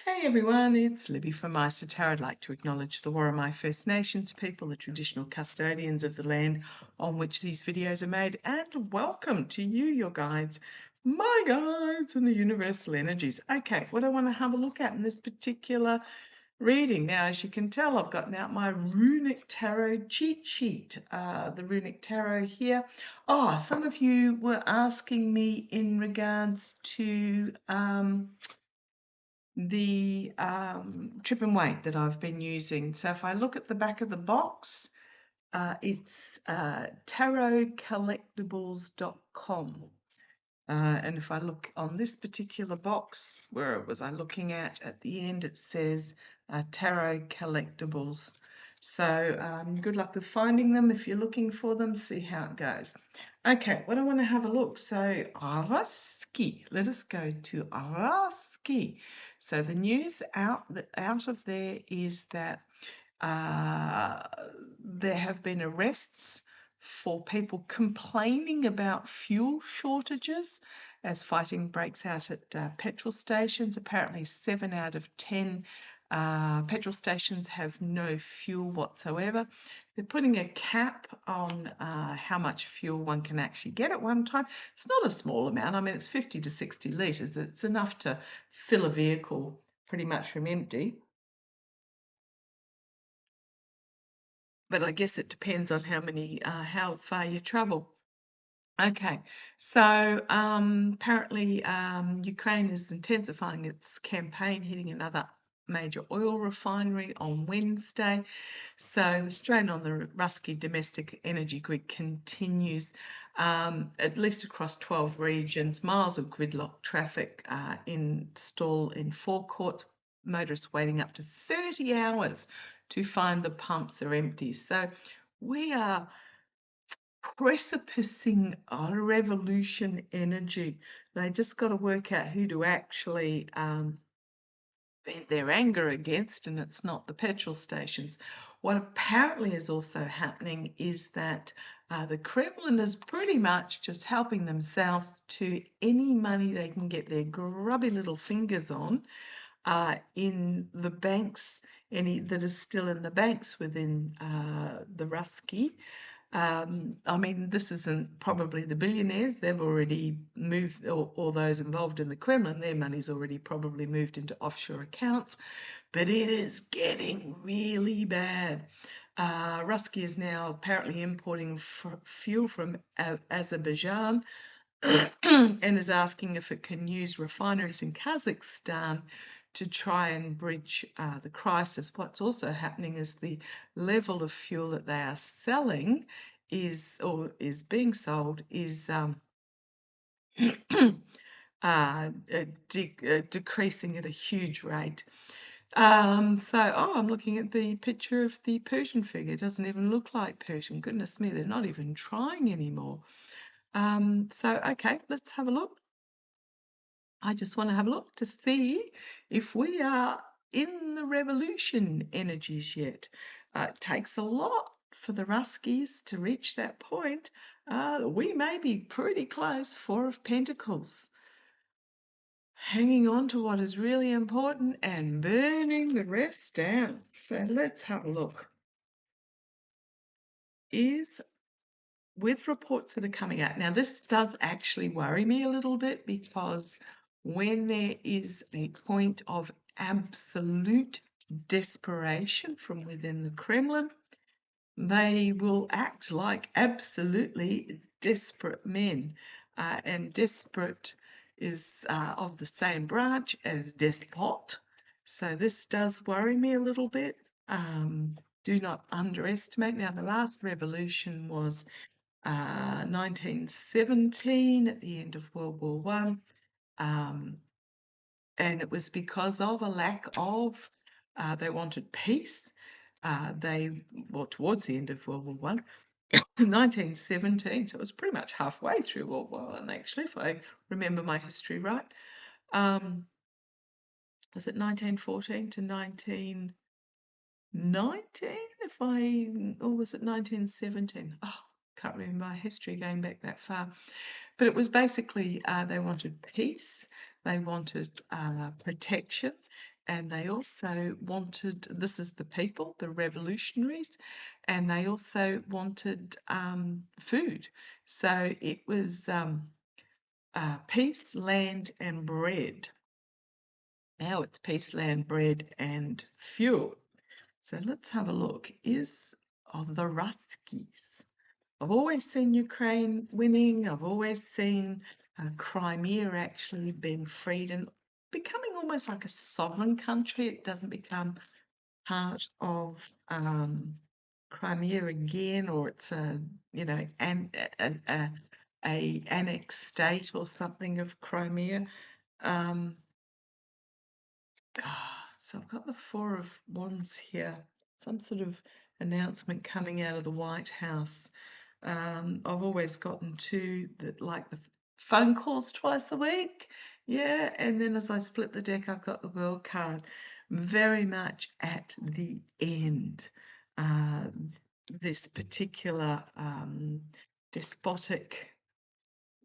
Hey everyone, it's Libby from maighstirtarot. I'd like to acknowledge the Worimi First Nations people, the traditional custodians of the land on which these videos are made, and welcome to you, your guides, my guides in the universal energies. Okay, what I want to have a look at in this particular reading. Now, as you can tell, I've gotten out my runic tarot cheat sheet, the runic tarot here. Oh, some of you were asking me in regards to the trip and wait that I've been using. So if I look at the back of the box, it's tarotcollectibles.com. And if I look on this particular box, where was I looking at the end, it says Tarot Collectibles. So good luck with finding them. If you're looking for them, see how it goes. Okay, what I want to have a look. So Ruski, let us go to Ruski. So the news out of there is that there have been arrests for people complaining about fuel shortages as fighting breaks out at petrol stations. Apparently 7 out of 10 petrol stations have no fuel whatsoever. They're putting a cap on how much fuel one can actually get at one time. It's not a small amount. I mean, it's 50 to 60 litres. It's enough to fill a vehicle pretty much from empty. But I guess it depends on how far you travel. Okay, so apparently Ukraine is intensifying its campaign, hitting another major oil refinery on Wednesday. So the strain on the Ruski domestic energy grid continues, at least across 12 regions. Miles of gridlock traffic installed in forecourts, motorists waiting up to 30 hours to find the pumps are empty. So we are precipicing a revolution energy. They just got to work out who to actually vent their anger against, and it's not the petrol stations. What apparently is also happening is that the Kremlin is pretty much just helping themselves to any money they can get their grubby little fingers on in the banks, any that is still in the banks within the Ruski. I mean, this isn't probably the billionaires. They've already moved, or those involved in the Kremlin, their money's already probably moved into offshore accounts. But it is getting really bad. Ruski is now apparently importing fuel from Azerbaijan and is asking if it can use refineries in Kazakhstan to try and bridge the crisis. What's also happening is the level of fuel that they are selling is being sold is decreasing at a huge rate. I'm looking at the picture of the Persian figure. It doesn't even look like Persian. Goodness me, they're not even trying anymore. Okay, let's have a look. I just want to have a look to see if we are in the revolution energies yet. It takes a lot for the Ruskies to reach that point. We may be pretty close. 4 of Pentacles. Hanging on to what is really important and burning the rest down. So let's have a look. With reports that are coming out. Now, this does actually worry me a little bit because when there is a point of absolute desperation from within the Kremlin, they will act like absolutely desperate men. And desperate is of the same branch as despot. So this does worry me a little bit. Do not underestimate. Now, the last revolution was 1917 at the end of World War One, and it was because of a lack of, they wanted peace. Towards the end of World War One, 1917, so it was pretty much halfway through World War One, actually, if I remember my history right. Was it 1914 to 1919? Or was it 1917? Oh, can't remember my history going back that far. But it was basically they wanted peace, they wanted protection, and they also wanted, this is the people, the revolutionaries, and they also wanted food. So it was peace, land, and bread. Now it's peace, land, bread, and fuel. So let's have a look. Is of the Ruskies. I've always seen Ukraine winning. I've always seen Crimea actually being freed and becoming almost like a sovereign country. It doesn't become part of Crimea again, or it's a a annexed state or something of Crimea. So I've got the Four of Wands here. Some sort of announcement coming out of the White House. I've always gotten like the phone calls twice a week. Yeah, and then as I split the deck, I've got the World card. Very much at the end. This particular despotic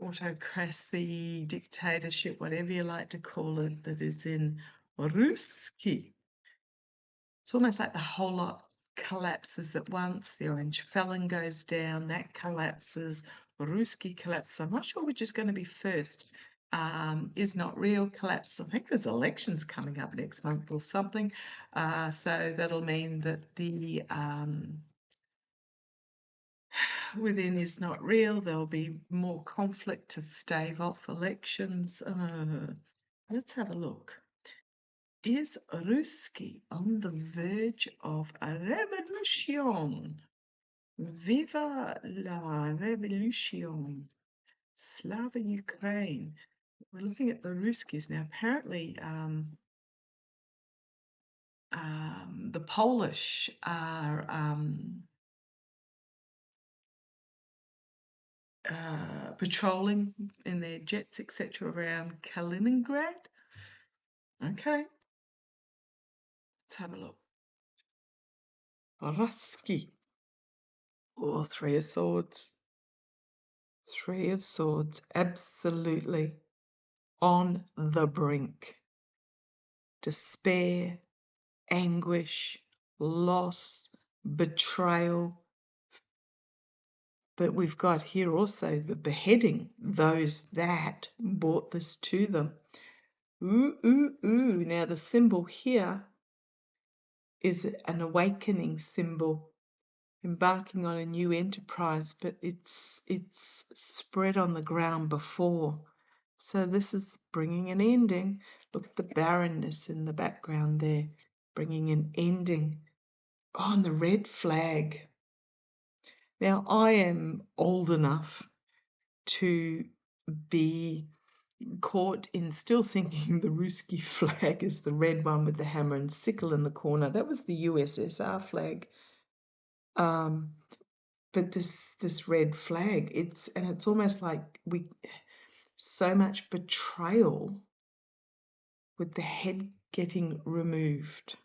autocracy, dictatorship, whatever you like to call it, that is in Ruski. It's almost like the whole lot collapses at once. The orange felon goes down, that collapses, Ruski collapses. I'm not sure which is going to be first. Is not real collapses. I think there's elections coming up next month or something. So that'll mean that the within is not real. There'll be more conflict to stave off elections. Let's have a look. Is Ruski on the verge of a revolution? Viva la revolution! Slava Ukraine. We're looking at the Ruskis now. Apparently, the Polish are patrolling in their jets, etc., around Kaliningrad. Okay, let's have a look. Ruski. Oh, Three of Swords. Three of Swords, absolutely on the brink. Despair, anguish, loss, betrayal. But we've got here also the beheading, those that brought this to them. Ooh, ooh, ooh. Now the symbol here is an awakening symbol, embarking on a new enterprise, but it's spread on the ground before. So this is bringing an ending. Look at the barrenness in the background there, bringing an ending. Oh, and the red flag. Now, I am old enough to be caught in still thinking the Ruski flag is the red one with the hammer and sickle in the corner. That was the USSR flag. But this red flag, it's almost like so much betrayal with the head getting removed.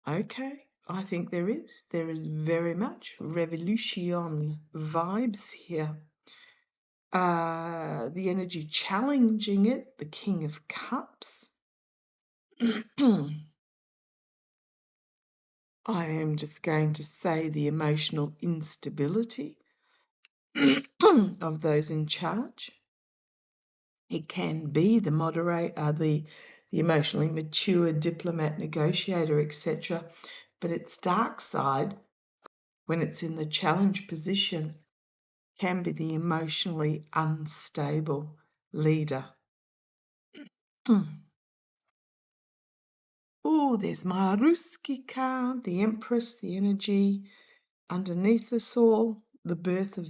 Okay, I think there is very much revolution vibes here. The energy challenging it, the King of Cups. I am just going to say the emotional instability of those in charge. It can be the moderator, the emotionally mature diplomat, negotiator, etc. But its dark side, when it's in the challenge position, can be the emotionally unstable leader. Oh, there's my Ruski card, the Empress, the energy underneath us all, the birth of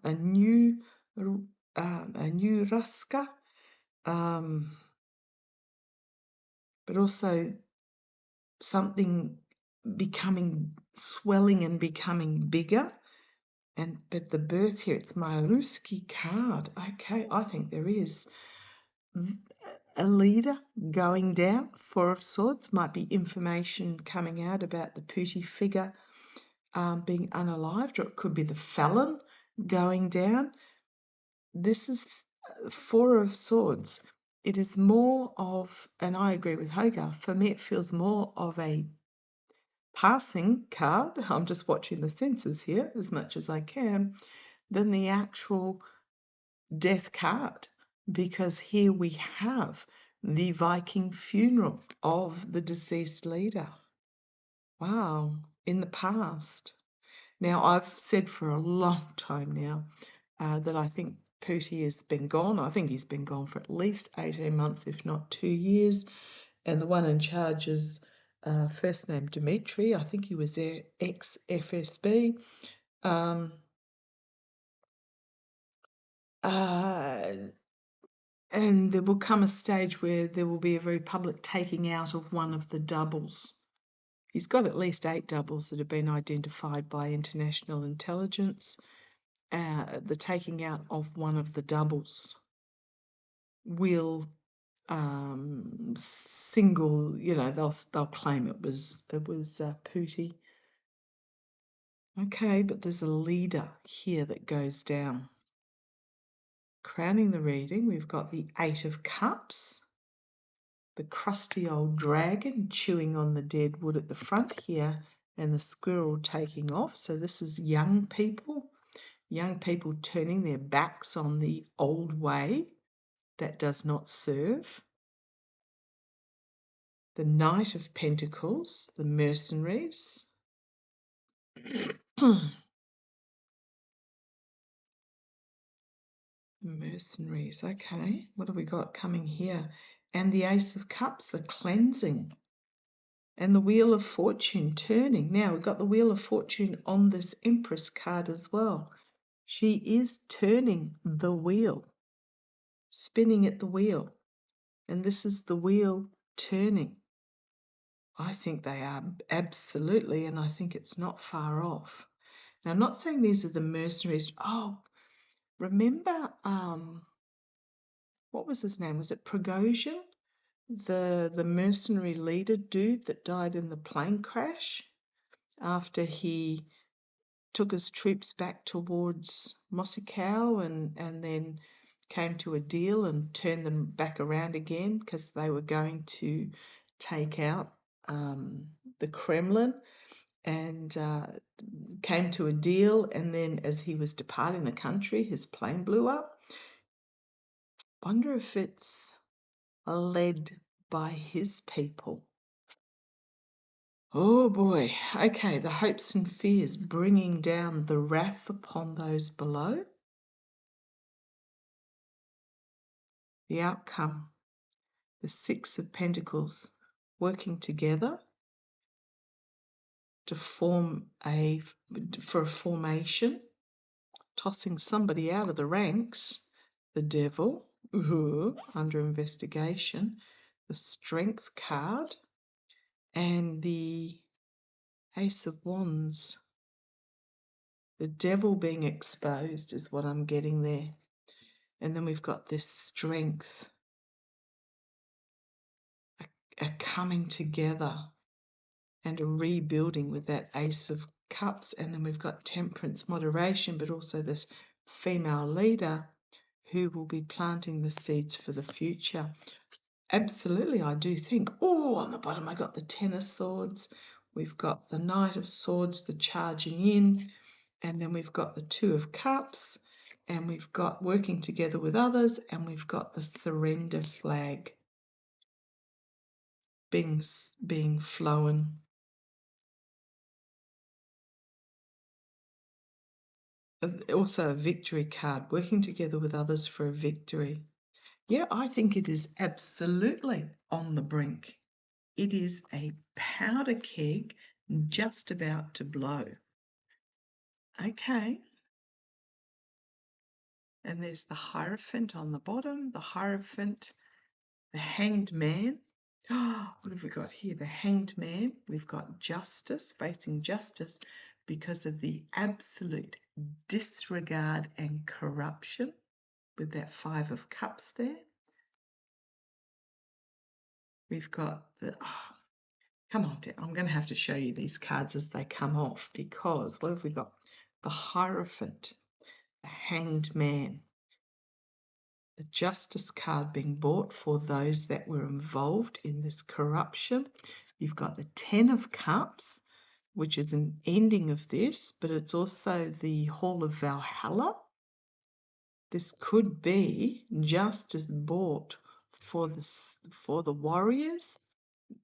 a new Ruska, but also something swelling and becoming bigger. But the birth here, it's my Ruski card. Okay, I think there is a leader going down. Four of Swords might be information coming out about the Putti figure being unalived, or it could be the felon going down. This is Four of Swords. it is more of, and I agree with Hogarth, for me it feels more of a passing card. I'm just watching the sensors here as much as I can, than the actual death card, because here we have the Viking funeral of the deceased leader. Wow, in the past. Now, I've said for a long time now that I think Pooty has been gone. I think he's been gone for at least 18 months, if not 2 years. And the one in charge is first name Dimitri. I think he was their ex-FSB. And there will come a stage where there will be a very public taking out of one of the doubles. He's got at least 8 doubles that have been identified by international intelligence. The taking out of one of the doubles will single, they'll claim it was Pooty. Okay, but there's a leader here that goes down. Crowning the reading, we've got the 8 of Cups, the crusty old dragon chewing on the dead wood at the front here, and the squirrel taking off. So this is young people turning their backs on the old way that does not serve. The Knight of Pentacles, the mercenaries. Mercenaries, okay. What have we got coming here? And the Ace of Cups, the cleansing. And the Wheel of Fortune turning. Now, we've got the Wheel of Fortune on this Empress card as well. She is turning the wheel, spinning at the wheel. And this is the wheel turning. I think they are absolutely, and I think it's not far off. Now, I'm not saying these are the mercenaries. Oh, remember, what was his name? Was it Prigozhin? The mercenary leader dude that died in the plane crash after he took his troops back towards Moscow and then came to a deal and turned them back around again because they were going to take out the Kremlin, and came to a deal, and then as he was departing the country, his plane blew up. Wonder if it's led by his people. Oh boy. Okay, the hopes and fears, bringing down the wrath upon those below. The outcome, the 6 of Pentacles, working together to form for a formation, tossing somebody out of the ranks, the Devil, under investigation, the Strength card, and the Ace of Wands. The Devil being exposed is what I'm getting there. And then we've got this Strength, a coming together and a rebuilding with that Ace of Cups. And then we've got Temperance, moderation, but also this female leader who will be planting the seeds for the future. Absolutely, I do think. Oh, on the bottom I got the 10 of Swords. We've got the Knight of Swords, the charging in. And then we've got the 2 of Cups. And we've got working together with others. And we've got the surrender flag being flown. Also a victory card, working together with others for a victory. Yeah, I think it is absolutely on the brink. It is a powder keg just about to blow. Okay. And there's the Hierophant on the bottom, the Hierophant, the Hanged Man. Oh, what have we got here? The Hanged Man. We've got Justice, facing justice because of the absolute disregard and corruption with that 5 of Cups there. We've got the, come on, I'm going to have to show you these cards as they come off, because what have we got? The Hierophant, the Hanged Man. the Justice card being brought for those that were involved in this corruption. You've got the Ten of Cups, which is an ending of this, but it's also the Hall of Valhalla. This could be justice bought for the warriors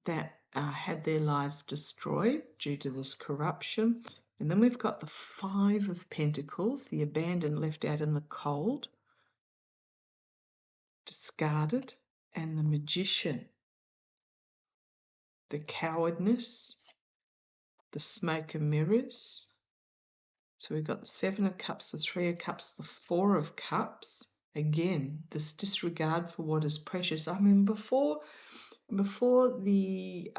that had their lives destroyed due to this corruption. And then we've got the Five of Pentacles, the abandoned, left out in the cold, discarded, and the Magician, the cowardness, the smoke and mirrors. So we've got the Seven of Cups, the Three of Cups, the Four of Cups. Again, this disregard for what is precious. I mean, before the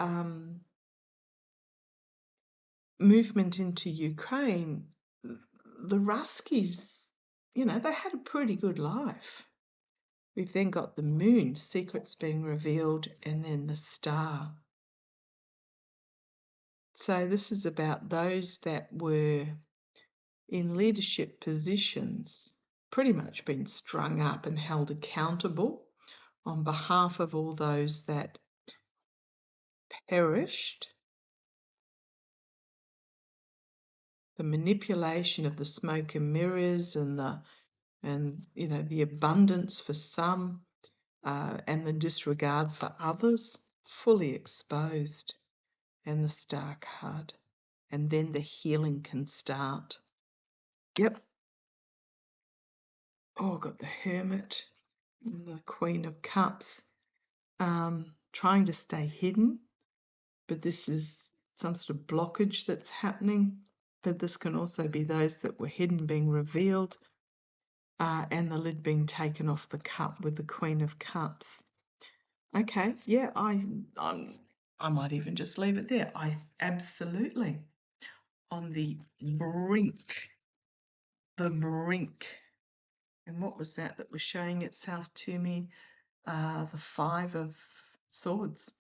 movement into Ukraine, the Ruskis, they had a pretty good life. We've then got the moon, secrets being revealed, and then the star. So this is about those that were in leadership positions, pretty much been strung up and held accountable on behalf of all those that perished. The manipulation of the smoke and mirrors and the abundance for some and the disregard for others, fully exposed, and the Star card. And then the healing can start. Yep. Oh, I've got the Hermit and the Queen of Cups. Trying to stay hidden, but this is some sort of blockage that's happening. But this can also be those that were hidden being revealed, and the lid being taken off the cup with the Queen of Cups. Okay, yeah, I might even just leave it there. I absolutely on the brink. And what was that was showing itself to me? The Five of Swords.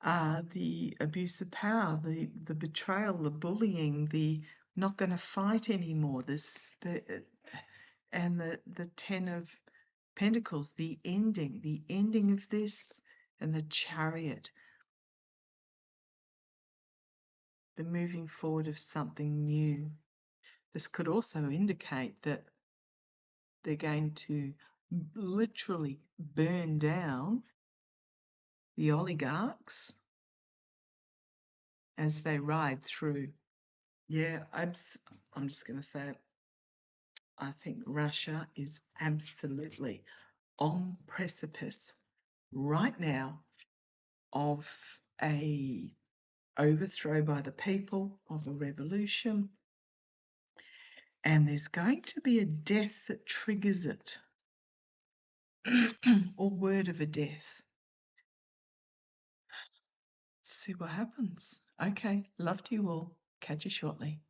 The abuse of power, the betrayal, the bullying, the not going to fight anymore. And the Ten of Pentacles, the ending of this, and the Chariot, the moving forward of something new. This could also indicate that they're going to literally burn down the oligarchs as they ride through. Yeah, I'm just going to say it. I think Russia is absolutely on precipice right now of a overthrow by the people, of a revolution, and there's going to be a death that triggers it, or word of a death. See what happens. Okay, love to you all. Catch you shortly.